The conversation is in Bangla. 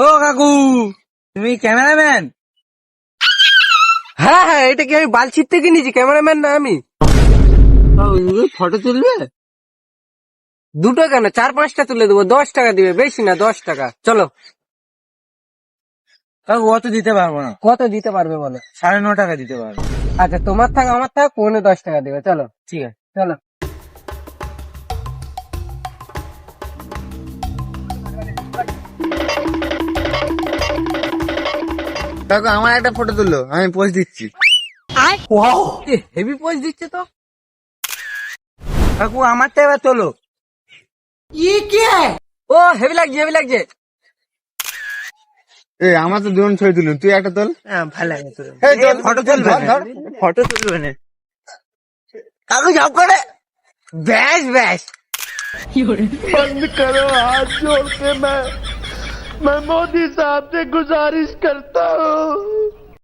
ও কাকু, তুমি ক্যামেরাম্যান? হ্যাঁ হ্যাঁ, এটা কি আমি বালছির থেকে নিয়েছি, ক্যামেরাম্যান না আমি। ফটো তুলবে? দুটো কেন, 4-5টা তুলে দেবো, 10 টাকা দিবে, বেশি না, 10 টাকা। চলো। কাকু অত দিতে পারবো না। কত দিতে পারবে বলো? 9.5 টাকা দিতে পারবো। আচ্ছা, তোমার থাক আমার থাক, 10 টাকা দিবে। চলো ঠিক আছে। চলো। কাকু আমার একটা ফটো তুললো, আমি পোস্ট দিচ্ছি। হেভি পোজ দিচ্ছে তো। কাকু আমারটা এবার তোলো। ও হেভি লাগছে, হেভি লাগছে। আমার তো দুজন ছবি তুলুন, তুই একটা তোল। হ্যাঁ, ভালো লাগে তোর। ফটো তুলবে না, ফটো তুলবে না। কাকু জব করে ব্যাস ব্যাস। बंद करो, हाथ जोड़ के मैं मोदी साहब से गुजारिश करता हूँ।